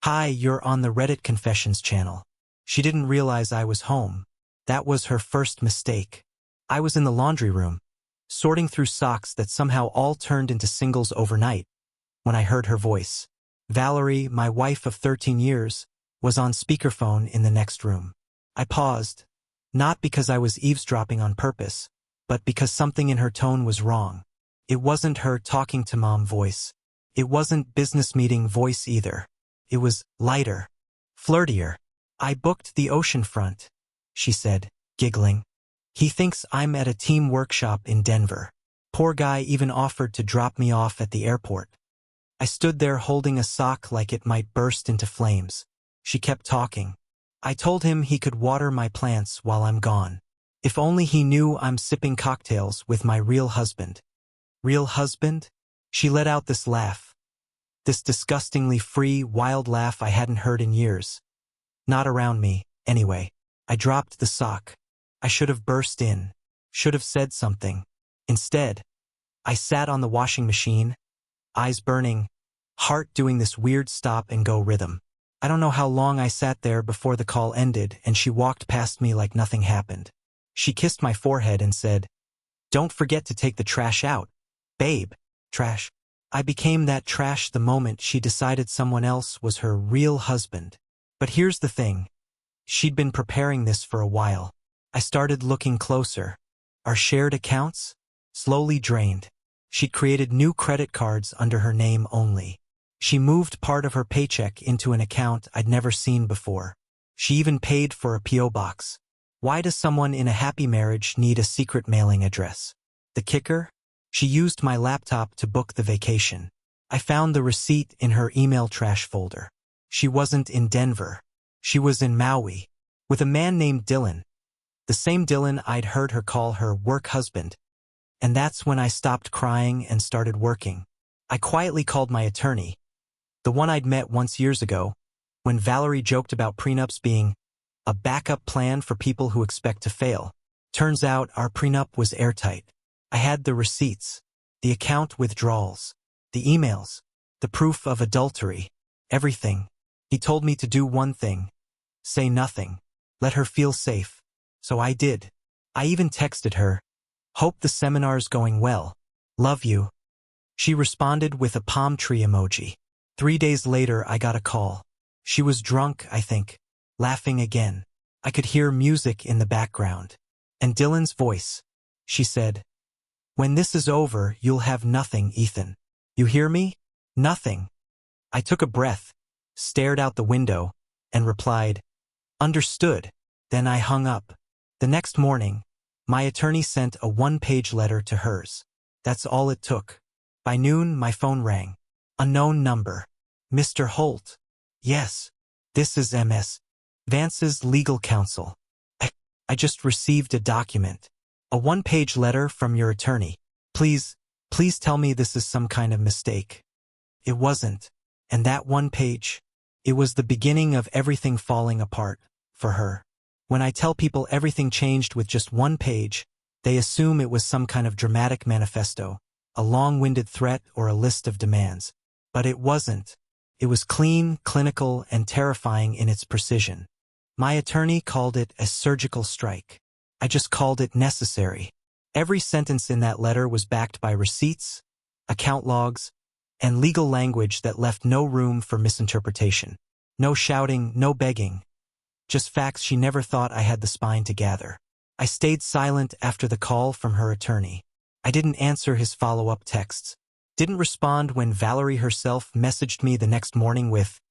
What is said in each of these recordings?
Hi, you're on the Reddit Confessions channel. She didn't realize I was home. That was her first mistake. I was in the laundry room, sorting through socks that somehow all turned into singles overnight, when I heard her voice. Valerie, my wife of 13 years, was on speakerphone in the next room. I paused, not because I was eavesdropping on purpose, but because something in her tone was wrong. It wasn't her talking to mom voice. It wasn't business meeting voice either. It was lighter, flirtier. I booked the oceanfront, she said, giggling. He thinks I'm at a team workshop in Denver. Poor guy even offered to drop me off at the airport. I stood there holding a sock like it might burst into flames. She kept talking. I told him he could water my plants while I'm gone. If only he knew I'm sipping cocktails with my real husband. Real husband? She let out this laugh. This disgustingly free, wild laugh I hadn't heard in years. Not around me, anyway. I dropped the sock. I should have burst in. Should have said something. Instead, I sat on the washing machine, eyes burning, heart doing this weird stop-and-go rhythm. I don't know how long I sat there before the call ended and she walked past me like nothing happened. She kissed my forehead and said, "Don't forget to take the trash out. Babe." Trash. I became that trash the moment she decided someone else was her real husband. But here's the thing. She'd been preparing this for a while. I started looking closer. Our shared accounts? Slowly drained. She'd created new credit cards under her name only. She moved part of her paycheck into an account I'd never seen before. She even paid for a P.O. box. Why does someone in a happy marriage need a secret mailing address? The kicker? She used my laptop to book the vacation. I found the receipt in her email trash folder. She wasn't in Denver. She was in Maui, with a man named Dylan. The same Dylan I'd heard her call her work husband. And that's when I stopped crying and started working. I quietly called my attorney, the one I'd met once years ago, when Valerie joked about prenups being a backup plan for people who expect to fail. Turns out our prenup was airtight. I had the receipts, the account withdrawals, the emails, the proof of adultery, everything. He told me to do one thing, say nothing, let her feel safe. So I did. I even texted her, "Hope the seminar's going well. Love you." She responded with a palm tree emoji. 3 days later, I got a call. She was drunk, I think, laughing again. I could hear music in the background. And Dylan's voice. She said, "When this is over, you'll have nothing, Ethan. You hear me? Nothing." I took a breath, stared out the window, and replied, "Understood." Then I hung up. The next morning, my attorney sent a one-page letter to hers. That's all it took. By noon, my phone rang. Unknown number. "Mr. Holt." "Yes. This is Ms. Vance's legal counsel. I just received a document. A one-page letter from your attorney. Please tell me this is some kind of mistake." It wasn't. And that one page, it was the beginning of everything falling apart, for her. When I tell people everything changed with just one page, they assume it was some kind of dramatic manifesto, a long-winded threat or a list of demands. But it wasn't. It was clean, clinical, and terrifying in its precision. My attorney called it a surgical strike. I just called it necessary. Every sentence in that letter was backed by receipts, account logs, and legal language that left no room for misinterpretation. No shouting, no begging. Just facts she never thought I had the spine to gather. I stayed silent after the call from her attorney. I didn't answer his follow-up texts. Didn't respond when Valerie herself messaged me the next morning with,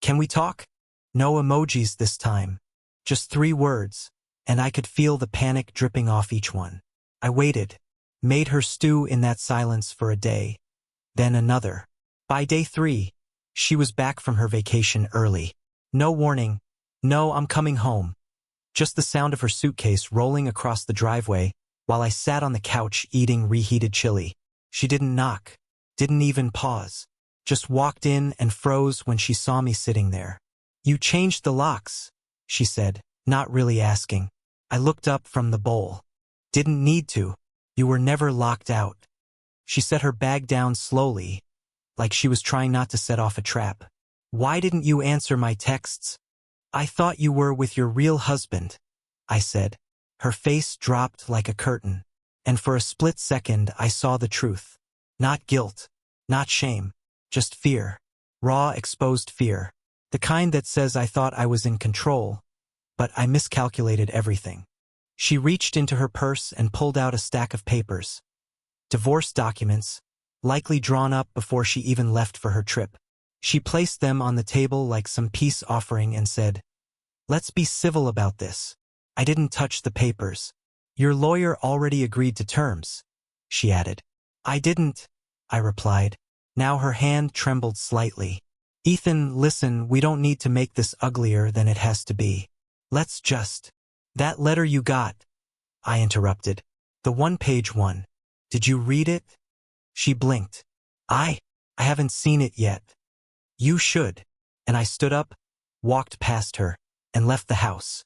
"Can we talk?" No emojis this time. Just 3 words, and I could feel the panic dripping off each one. I waited, made her stew in that silence for a day, then another. By day 3, she was back from her vacation early. No warning. No, "I'm coming home." Just the sound of her suitcase rolling across the driveway while I sat on the couch eating reheated chili. She didn't knock, didn't even pause. Just walked in and froze when she saw me sitting there. "You changed the locks," she said, not really asking. I looked up from the bowl. "Didn't need to. You were never locked out." She set her bag down slowly, like she was trying not to set off a trap. Why didn't you answer my texts? I thought you were with your real husband, I said. Her face dropped like a curtain, and for a split second I saw the truth. Not guilt, not shame, just fear. Raw, exposed fear. The kind that says I thought I was in control, but I miscalculated everything. She reached into her purse and pulled out a stack of papers. Divorce documents, likely drawn up before she even left for her trip. She placed them on the table like some peace offering and said, "Let's be civil about this." I didn't touch the papers. "Your lawyer already agreed to terms," she added. "I didn't," I replied. Now her hand trembled slightly. "Ethan, listen, we don't need to make this uglier than it has to be. Let's just—" "That letter you got," I interrupted. "The one-page one. Did you read it?" She blinked. I haven't seen it yet." "You should." And I stood up, walked past her, and left the house.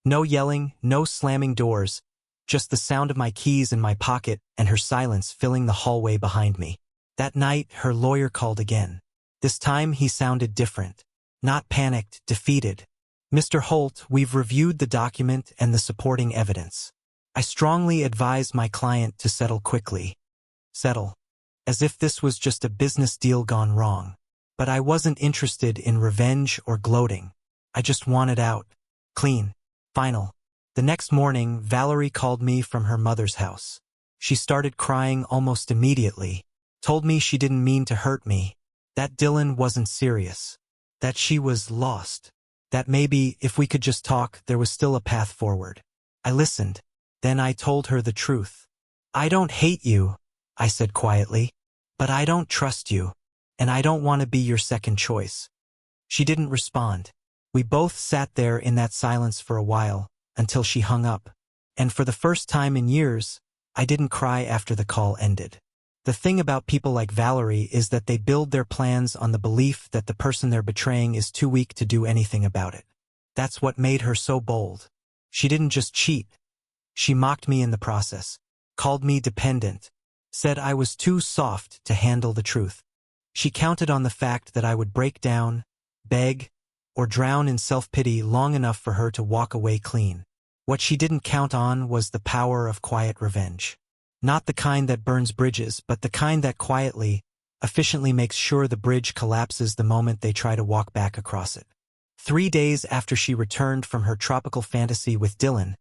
No yelling, no slamming doors, just the sound of my keys in my pocket and her silence filling the hallway behind me. That night, her lawyer called again. This time he sounded different. Not panicked, defeated. "Mr. Holt, we've reviewed the document and the supporting evidence. I strongly advise my client to settle quickly." Settle. As if this was just a business deal gone wrong. But I wasn't interested in revenge or gloating. I just wanted out. Clean. Final. The next morning, Valerie called me from her mother's house. She started crying almost immediately. Told me she didn't mean to hurt me. That Dylan wasn't serious. That she was lost. That maybe, if we could just talk, there was still a path forward. I listened. Then I told her the truth. "I don't hate you," I said quietly. "But I don't trust you. And I don't want to be your second choice." She didn't respond. We both sat there in that silence for a while, until she hung up. And for the first time in years, I didn't cry after the call ended. The thing about people like Valerie is that they build their plans on the belief that the person they're betraying is too weak to do anything about it. That's what made her so bold. She didn't just cheat. She mocked me in the process, called me dependent, said I was too soft to handle the truth. She counted on the fact that I would break down, beg, or drown in self-pity long enough for her to walk away clean. What she didn't count on was the power of quiet revenge. Not the kind that burns bridges, but the kind that quietly, efficiently makes sure the bridge collapses the moment they try to walk back across it. 3 days after she returned from her tropical fantasy with Dylan,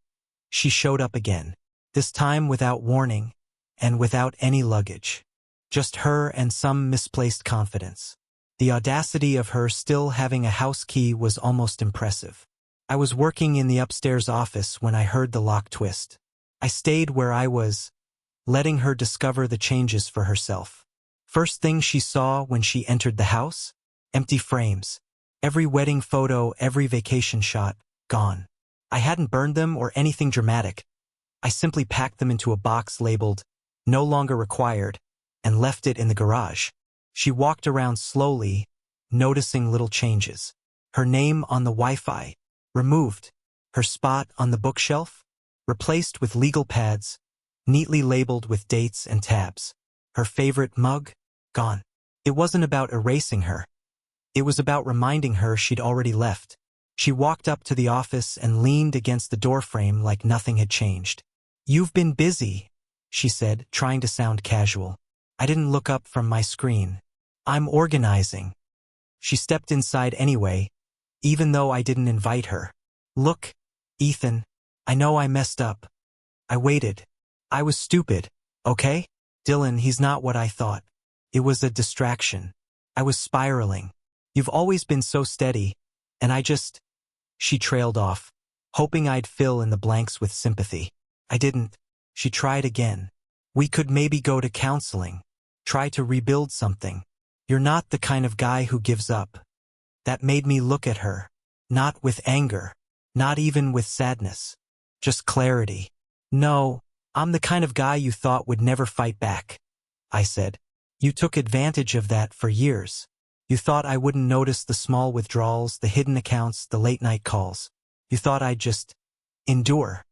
she showed up again, this time without warning and without any luggage. Just her and some misplaced confidence. The audacity of her still having a house key was almost impressive. I was working in the upstairs office when I heard the lock twist. I stayed where I was, letting her discover the changes for herself. First thing she saw when she entered the house? Empty frames. Every wedding photo, every vacation shot, gone. I hadn't burned them or anything dramatic. I simply packed them into a box labeled, "No longer required," and left it in the garage. She walked around slowly, noticing little changes. Her name on the Wi-Fi, removed. Her spot on the bookshelf, replaced with legal pads, neatly labeled with dates and tabs. Her favorite mug, gone. It wasn't about erasing her. It was about reminding her she'd already left. She walked up to the office and leaned against the doorframe like nothing had changed. "You've been busy," she said, trying to sound casual. I didn't look up from my screen. "I'm organizing." She stepped inside anyway, even though I didn't invite her. "Look, Ethan, I know I messed up." I waited. "I was stupid, okay? Dylan, he's not what I thought. It was a distraction. I was spiraling. You've always been so steady, and I just—" She trailed off, hoping I'd fill in the blanks with sympathy. I didn't. She tried again. "We could maybe go to counseling. Try to rebuild something. You're not the kind of guy who gives up." That made me look at her. Not with anger. Not even with sadness. Just clarity. "No, I'm the kind of guy you thought would never fight back," I said. "You took advantage of that for years. You thought I wouldn't notice the small withdrawals, the hidden accounts, the late-night calls. You thought I'd just endure."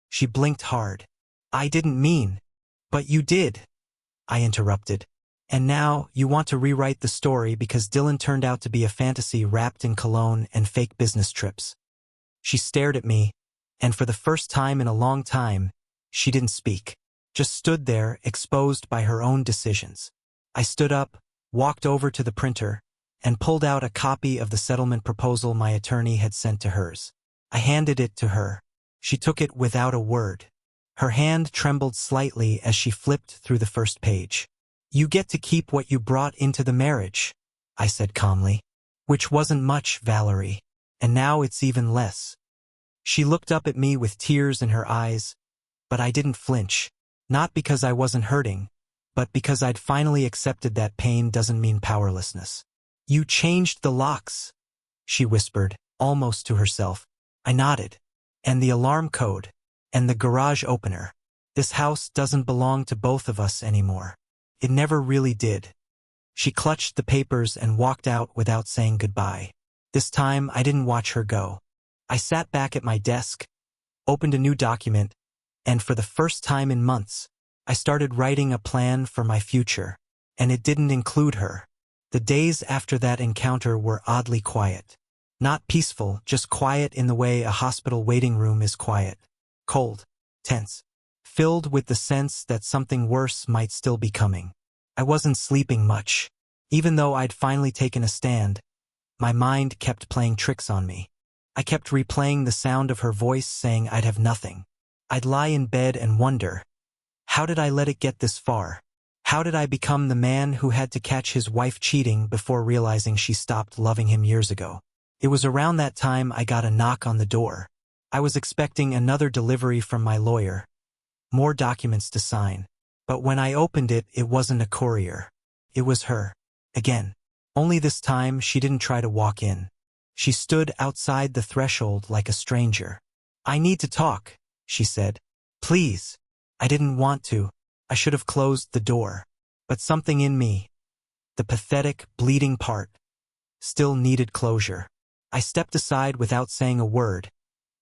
She blinked hard. "I didn't mean." "But you did," I interrupted. And now, you want to rewrite the story because Dylan turned out to be a fantasy wrapped in cologne and fake business trips. She stared at me, and for the first time in a long time, she didn't speak. Just stood there, exposed by her own decisions. I stood up, walked over to the printer, and pulled out a copy of the settlement proposal my attorney had sent to hers. I handed it to her. She took it without a word. Her hand trembled slightly as she flipped through the first page. "You get to keep what you brought into the marriage," I said calmly. "Which wasn't much, Valerie. And now it's even less." She looked up at me with tears in her eyes, but I didn't flinch. Not because I wasn't hurting, but because I'd finally accepted that pain doesn't mean powerlessness. "You changed the locks," she whispered, almost to herself. I nodded. "And the alarm code. And the garage opener. This house doesn't belong to both of us anymore. It never really did." She clutched the papers and walked out without saying goodbye. This time, I didn't watch her go. I sat back at my desk, opened a new document, and for the first time in months, I started writing a plan for my future. And it didn't include her. The days after that encounter were oddly quiet. Not peaceful, just quiet in the way a hospital waiting room is quiet. Cold, tense, filled with the sense that something worse might still be coming. I wasn't sleeping much. Even though I'd finally taken a stand, my mind kept playing tricks on me. I kept replaying the sound of her voice saying I'd have nothing. I'd lie in bed and wonder, how did I let it get this far? How did I become the man who had to catch his wife cheating before realizing she stopped loving him years ago? It was around that time I got a knock on the door. I was expecting another delivery from my lawyer. More documents to sign. But when I opened it, it wasn't a courier. It was her. Again. Only this time, she didn't try to walk in. She stood outside the threshold like a stranger. "I need to talk," she said. "Please." I didn't want to. I should have closed the door. But something in me, the pathetic, bleeding part, still needed closure. I stepped aside without saying a word,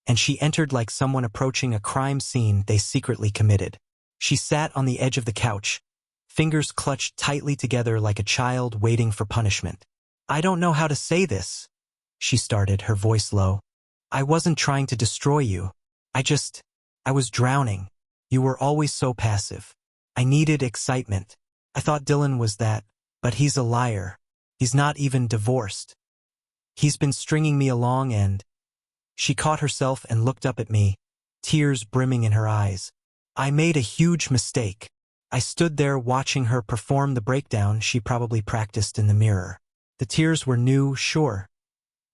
and she entered like someone approaching a crime scene they secretly committed. She sat on the edge of the couch, fingers clutched tightly together like a child waiting for punishment. "I don't know how to say this," she started, her voice low. "I wasn't trying to destroy you. I was drowning. You were always so passive. I needed excitement. I thought Dylan was that, but he's a liar. He's not even divorced. He's been stringing me along and—" She caught herself and looked up at me, tears brimming in her eyes. I made a huge mistake. I stood there watching her perform the breakdown she probably practiced in the mirror. The tears were new, sure,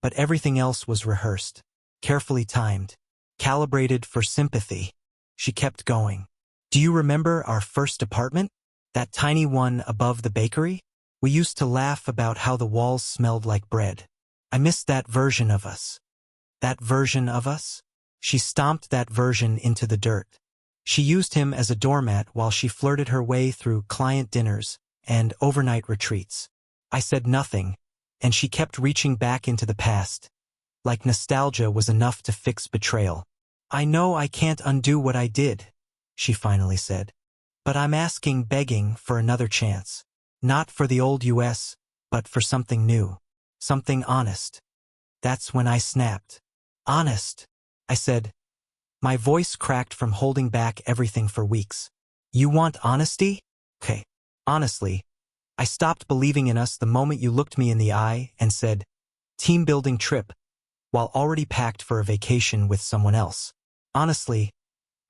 but everything else was rehearsed, carefully timed, calibrated for sympathy. She kept going. "Do you remember our first apartment? That tiny one above the bakery? We used to laugh about how the walls smelled like bread. I missed that version of us." That version of us? She stomped that version into the dirt. She used him as a doormat while she flirted her way through client dinners and overnight retreats. I said nothing, and she kept reaching back into the past, like nostalgia was enough to fix betrayal. "I know I can't undo what I did," she finally said. "But I'm begging for another chance. Not for the old US, but for something new. Something honest." That's when I snapped. "Honest," I said. My voice cracked from holding back everything for weeks. "You want honesty? Okay. Honestly, I stopped believing in us the moment you looked me in the eye and said, 'Team-building trip,' while already packed for a vacation with someone else. Honestly,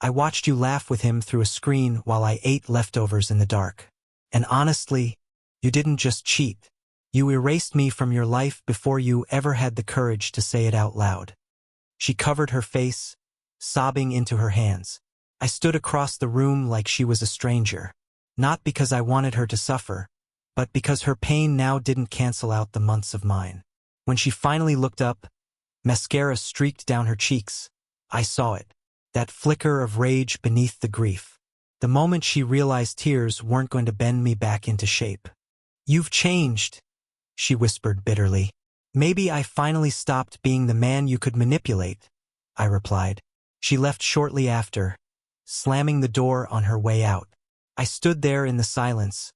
I watched you laugh with him through a screen while I ate leftovers in the dark. And honestly, you didn't just cheat. You erased me from your life before you ever had the courage to say it out loud." She covered her face, sobbing into her hands. I stood across the room like she was a stranger. Not because I wanted her to suffer, but because her pain now didn't cancel out the months of mine. When she finally looked up, mascara streaked down her cheeks. I saw it. That flicker of rage beneath the grief. The moment she realized tears weren't going to bend me back into shape. "You've changed," she whispered bitterly. "Maybe I finally stopped being the man you could manipulate," I replied. She left shortly after, slamming the door on her way out. I stood there in the silence,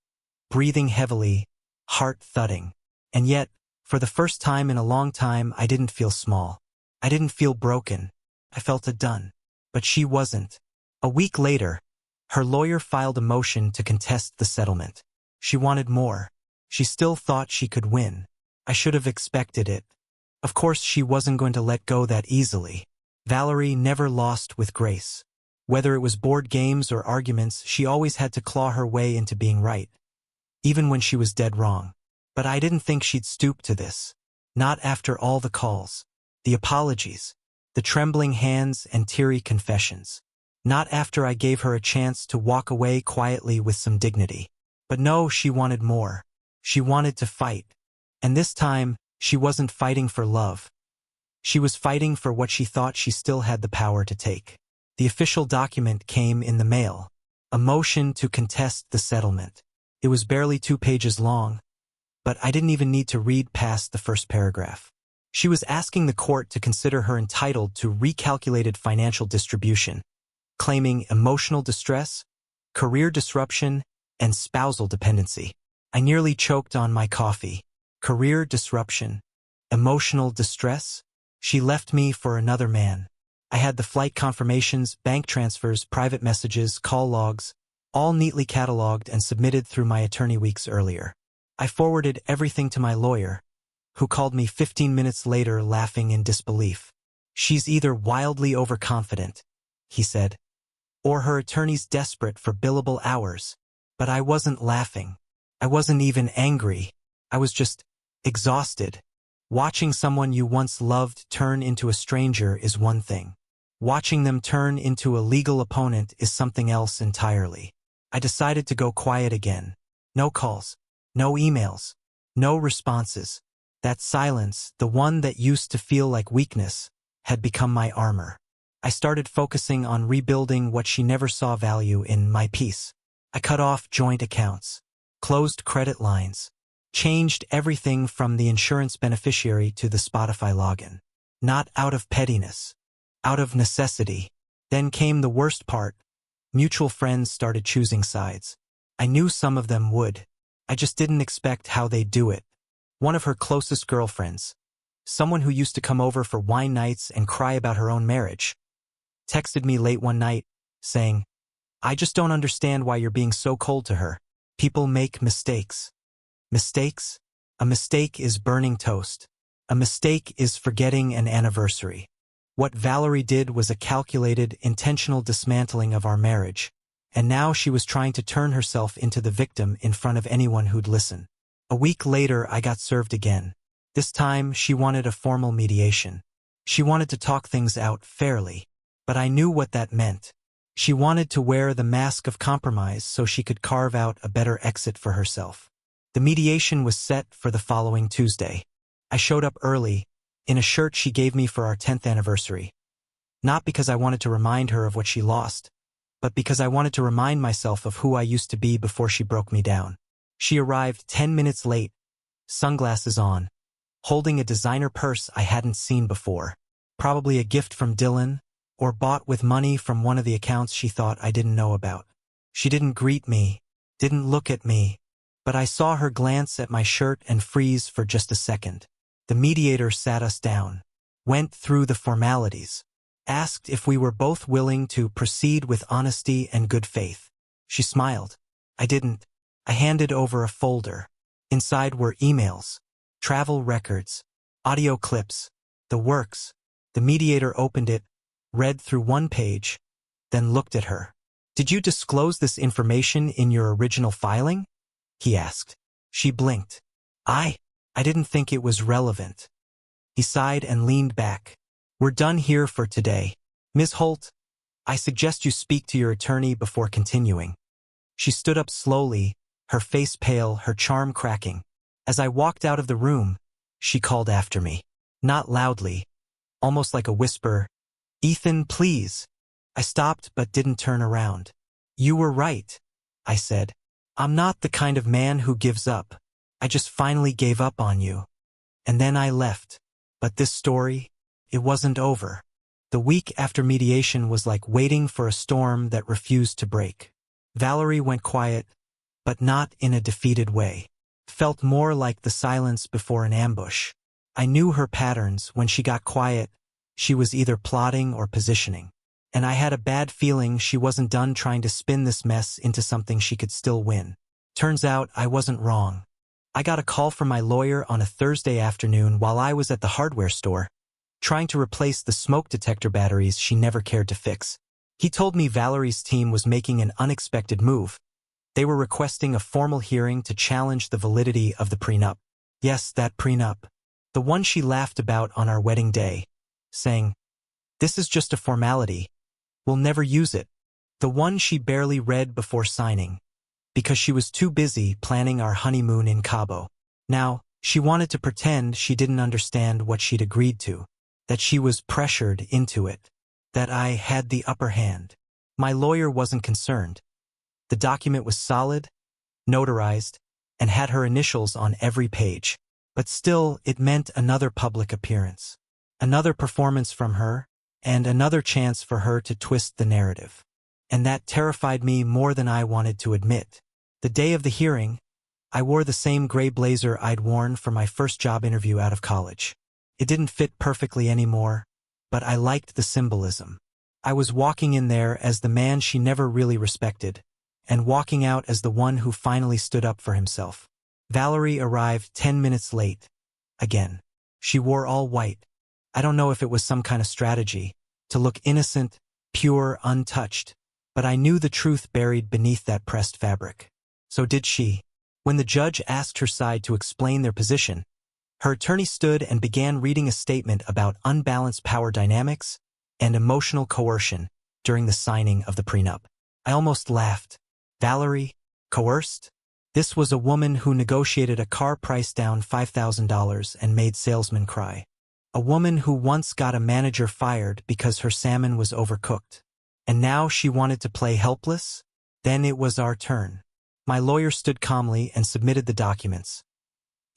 breathing heavily, heart thudding. And yet, for the first time in a long time, I didn't feel small. I didn't feel broken. I felt done. But she wasn't. A week later, her lawyer filed a motion to contest the settlement. She wanted more. She still thought she could win. I should have expected it. Of course, she wasn't going to let go that easily. Valerie never lost with grace. Whether it was board games or arguments, she always had to claw her way into being right, even when she was dead wrong. But I didn't think she'd stoop to this. Not after all the calls, the apologies, the trembling hands and teary confessions. Not after I gave her a chance to walk away quietly with some dignity. But no, she wanted more. She wanted to fight. And this time, she wasn't fighting for love. She was fighting for what she thought she still had the power to take. The official document came in the mail. A motion to contest the settlement. It was barely 2 pages long, but I didn't even need to read past the first paragraph. She was asking the court to consider her entitled to recalculated financial distribution, claiming emotional distress, career disruption, and spousal dependency. I nearly choked on my coffee. Career disruption, emotional distress? She left me for another man. I had the flight confirmations, bank transfers, private messages, call logs, all neatly cataloged and submitted through my attorney weeks earlier. I forwarded everything to my lawyer, who called me 15 minutes later laughing in disbelief. She's either wildly overconfident, he said, or her attorney's desperate for billable hours. But I wasn't laughing. I wasn't even angry. I was just exhausted. Watching someone you once loved turn into a stranger is one thing. Watching them turn into a legal opponent is something else entirely. I decided to go quiet again. No calls, no emails, no responses. That silence, the one that used to feel like weakness, had become my armor. I started focusing on rebuilding what she never saw value in: my peace. I cut off joint accounts, closed credit lines, changed everything from the insurance beneficiary to the Spotify login. Not out of pettiness, out of necessity. Then came the worst part. Mutual friends started choosing sides. I knew some of them would. I just didn't expect how they'd do it. One of her closest girlfriends, someone who used to come over for wine nights and cry about her own marriage, texted me late one night, saying, "I just don't understand why you're being so cold to her. People make mistakes." Mistakes? A mistake is burning toast. A mistake is forgetting an anniversary. What Valerie did was a calculated, intentional dismantling of our marriage, and now she was trying to turn herself into the victim in front of anyone who'd listen. A week later, I got served again. This time, she wanted a formal mediation. She wanted to talk things out fairly, but I knew what that meant. She wanted to wear the mask of compromise so she could carve out a better exit for herself. The mediation was set for the following Tuesday. I showed up early, in a shirt she gave me for our 10th anniversary. Not because I wanted to remind her of what she lost, but because I wanted to remind myself of who I used to be before she broke me down. She arrived 10 minutes late, sunglasses on, holding a designer purse I hadn't seen before. Probably a gift from Dylan, or bought with money from one of the accounts she thought I didn't know about. She didn't greet me, didn't look at me, but I saw her glance at my shirt and freeze for just a second. The mediator sat us down, went through the formalities, asked if we were both willing to proceed with honesty and good faith. She smiled. I didn't. I handed over a folder. Inside were emails, travel records, audio clips, the works. The mediator opened it, read through one page, then looked at her. "Did you disclose this information in your original filing?" he asked. She blinked. I didn't think it was relevant." He sighed and leaned back. "We're done here for today. Ms. Holt, I suggest you speak to your attorney before continuing." She stood up slowly, her face pale, her charm cracking. As I walked out of the room, she called after me. Not loudly, almost like a whisper, "Ethan, please." I stopped but didn't turn around. "You were right," I said. "I'm not the kind of man who gives up. I just finally gave up on you. And then I left. But this story, it wasn't over." The week after mediation was like waiting for a storm that refused to break. Valerie went quiet, but not in a defeated way. Felt more like the silence before an ambush. I knew her patterns. When she got quiet, she was either plotting or positioning. And I had a bad feeling she wasn't done trying to spin this mess into something she could still win. Turns out I wasn't wrong. I got a call from my lawyer on a Thursday afternoon while I was at the hardware store, trying to replace the smoke detector batteries she never cared to fix. He told me Valerie's team was making an unexpected move. They were requesting a formal hearing to challenge the validity of the prenup. Yes, that prenup. The one she laughed about on our wedding day, saying, "This is just a formality. We'll never use it." The one she barely read before signing, because she was too busy planning our honeymoon in Cabo. Now, she wanted to pretend she didn't understand what she'd agreed to, that she was pressured into it, that I had the upper hand. My lawyer wasn't concerned. The document was solid, notarized, and had her initials on every page. But still, it meant another public appearance, another performance from her, and another chance for her to twist the narrative. And that terrified me more than I wanted to admit. The day of the hearing, I wore the same gray blazer I'd worn for my first job interview out of college. It didn't fit perfectly anymore, but I liked the symbolism. I was walking in there as the man she never really respected, and walking out as the one who finally stood up for himself. Valerie arrived 10 minutes late. Again. She wore all white. I don't know if it was some kind of strategy, to look innocent, pure, untouched, but I knew the truth buried beneath that pressed fabric. So did she. When the judge asked her side to explain their position, her attorney stood and began reading a statement about unbalanced power dynamics and emotional coercion during the signing of the prenup. I almost laughed. Valerie? Coerced? This was a woman who negotiated a car price down $5,000 and made salesmen cry. A woman who once got a manager fired because her salmon was overcooked. And now she wanted to play helpless? Then it was our turn. My lawyer stood calmly and submitted the documents.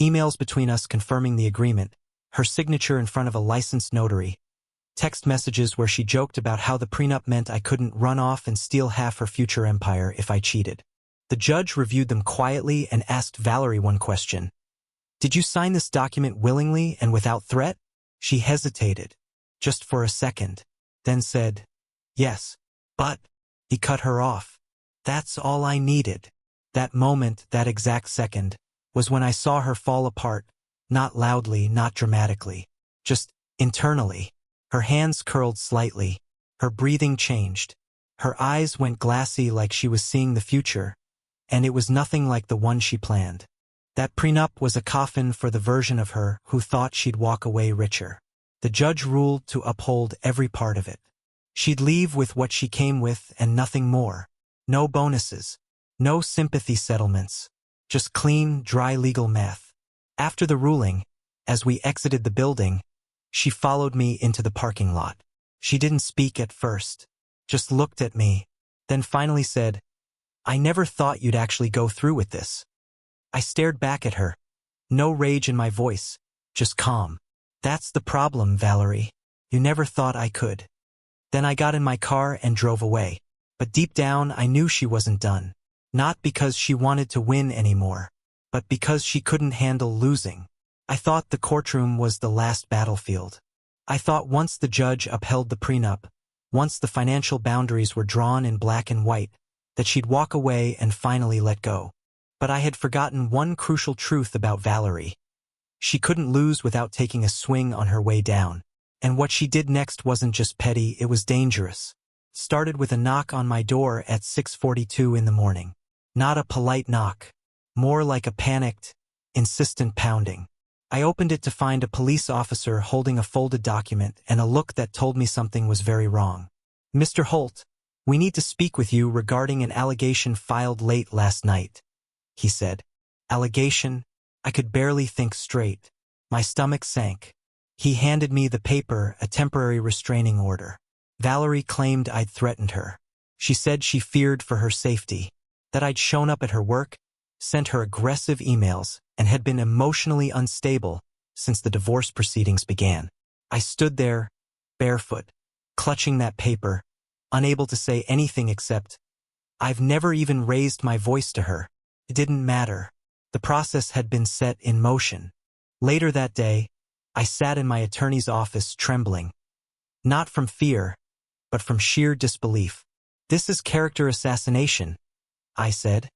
Emails between us confirming the agreement, her signature in front of a licensed notary, text messages where she joked about how the prenup meant I couldn't run off and steal half her future empire if I cheated. The judge reviewed them quietly and asked Valerie one question. "Did you sign this document willingly and without threat?" She hesitated, just for a second, then said, "Yes, but..." He cut her off. That's all I needed. That moment, that exact second, was when I saw her fall apart, not loudly, not dramatically, just internally. Her hands curled slightly, her breathing changed, her eyes went glassy like she was seeing the future, and it was nothing like the one she planned. That prenup was a coffin for the version of her who thought she'd walk away richer. The judge ruled to uphold every part of it. She'd leave with what she came with and nothing more. No bonuses, no sympathy settlements, just clean, dry legal math. After the ruling, as we exited the building, she followed me into the parking lot. She didn't speak at first, just looked at me, then finally said, "I never thought you'd actually go through with this." I stared back at her. No rage in my voice, just calm. "That's the problem, Valerie. You never thought I could." Then I got in my car and drove away. But deep down, I knew she wasn't done. Not because she wanted to win anymore, but because she couldn't handle losing. I thought the courtroom was the last battlefield. I thought once the judge upheld the prenup, once the financial boundaries were drawn in black and white, that she'd walk away and finally let go. But I had forgotten one crucial truth about Valerie. She couldn't lose without taking a swing on her way down. And what she did next wasn't just petty, it was dangerous. Started with a knock on my door at 6:42 in the morning. Not a polite knock. More like a panicked, insistent pounding. I opened it to find a police officer holding a folded document and a look that told me something was very wrong. "Mr. Holt, we need to speak with you regarding an allegation filed late last night," he said. Allegation? I could barely think straight. My stomach sank. He handed me the paper, a temporary restraining order. Valerie claimed I'd threatened her. She said she feared for her safety, that I'd shown up at her work, sent her aggressive emails, and had been emotionally unstable since the divorce proceedings began. I stood there, barefoot, clutching that paper, unable to say anything except, "I've never even raised my voice to her." It didn't matter. The process had been set in motion. Later that day, I sat in my attorney's office trembling. Not from fear, but from sheer disbelief. "This is character assassination," I said,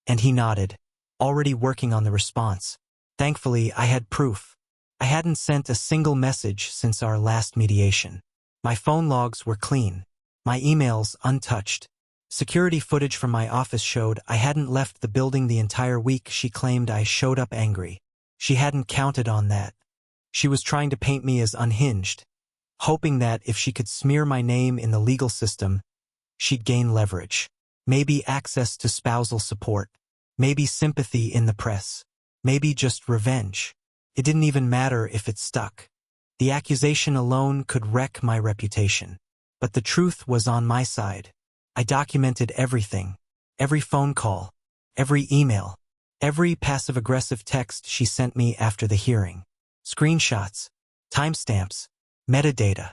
and he nodded, already working on the response. Thankfully, I had proof. I hadn't sent a single message since our last mediation. My phone logs were clean, my emails untouched. Security footage from my office showed I hadn't left the building the entire week. She claimed I showed up angry. She hadn't counted on that. She was trying to paint me as unhinged, hoping that if she could smear my name in the legal system, she'd gain leverage. Maybe access to spousal support. Maybe sympathy in the press. Maybe just revenge. It didn't even matter if it stuck. The accusation alone could wreck my reputation. But the truth was on my side. I documented everything. Every phone call. Every email. Every passive-aggressive text she sent me after the hearing. Screenshots. Timestamps. Metadata.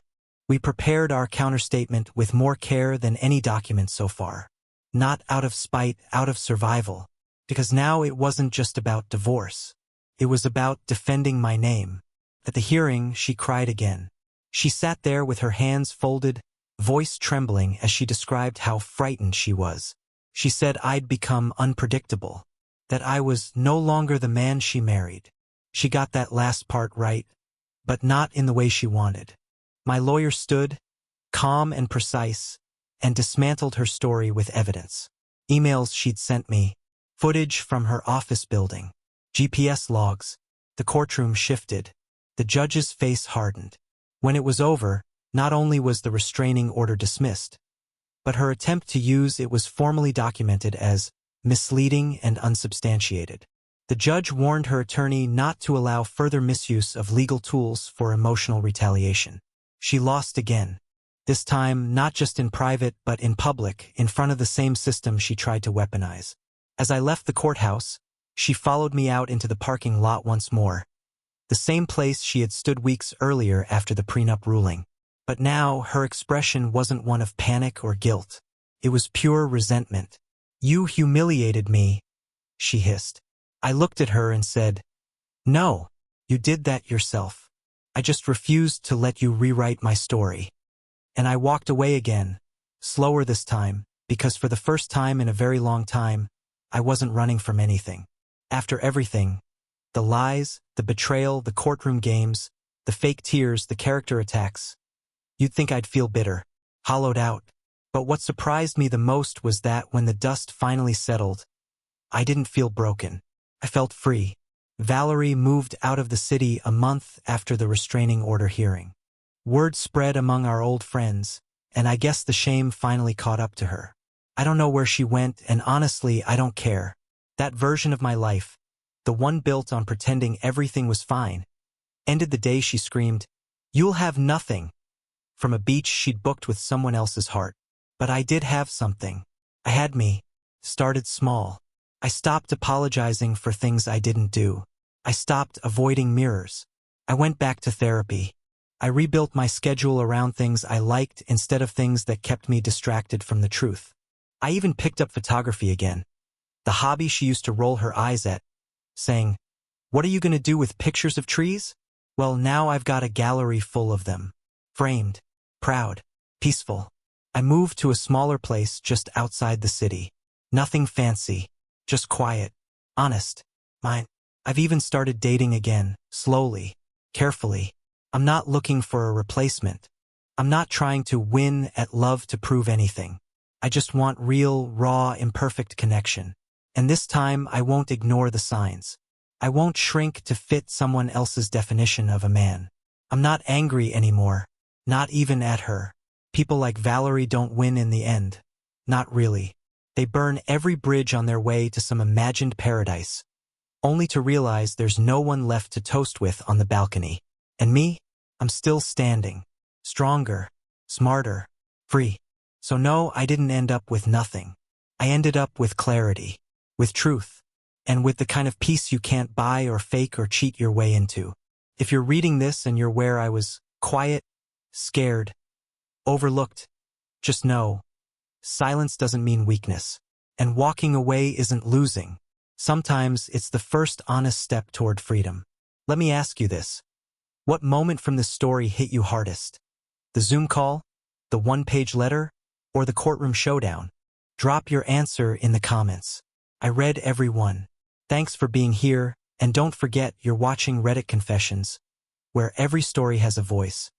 We prepared our counterstatement with more care than any document so far. Not out of spite, out of survival. Because now it wasn't just about divorce. It was about defending my name. At the hearing, she cried again. She sat there with her hands folded, voice trembling as she described how frightened she was. She said I'd become unpredictable, that I was no longer the man she married. She got that last part right, but not in the way she wanted. My lawyer stood, calm and precise, and dismantled her story with evidence. Emails she'd sent me, footage from her office building, GPS logs. The courtroom shifted. The judge's face hardened. When it was over, not only was the restraining order dismissed, but her attempt to use it was formally documented as misleading and unsubstantiated. The judge warned her attorney not to allow further misuse of legal tools for emotional retaliation. She lost again. This time, not just in private but in public, in front of the same system she tried to weaponize. As I left the courthouse, she followed me out into the parking lot once more, the same place she had stood weeks earlier after the prenup ruling. But now, her expression wasn't one of panic or guilt. It was pure resentment. "You humiliated me," she hissed. I looked at her and said, "No, you did that yourself. I just refused to let you rewrite my story." And I walked away again, slower this time, because for the first time in a very long time, I wasn't running from anything. After everything, the lies, the betrayal, the courtroom games, the fake tears, the character attacks, you'd think I'd feel bitter, hollowed out. But what surprised me the most was that when the dust finally settled, I didn't feel broken. I felt free. Valerie moved out of the city a month after the restraining order hearing. Word spread among our old friends, and I guess the shame finally caught up to her. I don't know where she went, and honestly, I don't care. That version of my life, the one built on pretending everything was fine, ended the day she screamed, "You'll have nothing," from a beach she'd booked with someone else's heart. But I did have something. I had me. Started small. I stopped apologizing for things I didn't do. I stopped avoiding mirrors. I went back to therapy. I rebuilt my schedule around things I liked instead of things that kept me distracted from the truth. I even picked up photography again. The hobby she used to roll her eyes at, saying, "What are you going to do with pictures of trees?" Well, now I've got a gallery full of them. Framed, proud, peaceful. I moved to a smaller place just outside the city. Nothing fancy, just quiet, honest, mine. I've even started dating again, slowly, carefully. I'm not looking for a replacement. I'm not trying to win at love to prove anything. I just want real, raw, imperfect connection. And this time I won't ignore the signs. I won't shrink to fit someone else's definition of a man. I'm not angry anymore, not even at her. People like Valerie don't win in the end. Not really. They burn every bridge on their way to some imagined paradise, only to realize there's no one left to toast with on the balcony. And me? I'm still standing. Stronger, smarter, free. So no, I didn't end up with nothing. I ended up with clarity, with truth, and with the kind of peace you can't buy or fake or cheat your way into. If you're reading this and you're where I was, quiet, scared, overlooked, just know, silence doesn't mean weakness, and walking away isn't losing. Sometimes it's the first honest step toward freedom. Let me ask you this. What moment from this story hit you hardest? The Zoom call? The one-page letter? Or the courtroom showdown? Drop your answer in the comments. I read every one. Thanks for being here, and don't forget you're watching Reddit Confessions, where every story has a voice.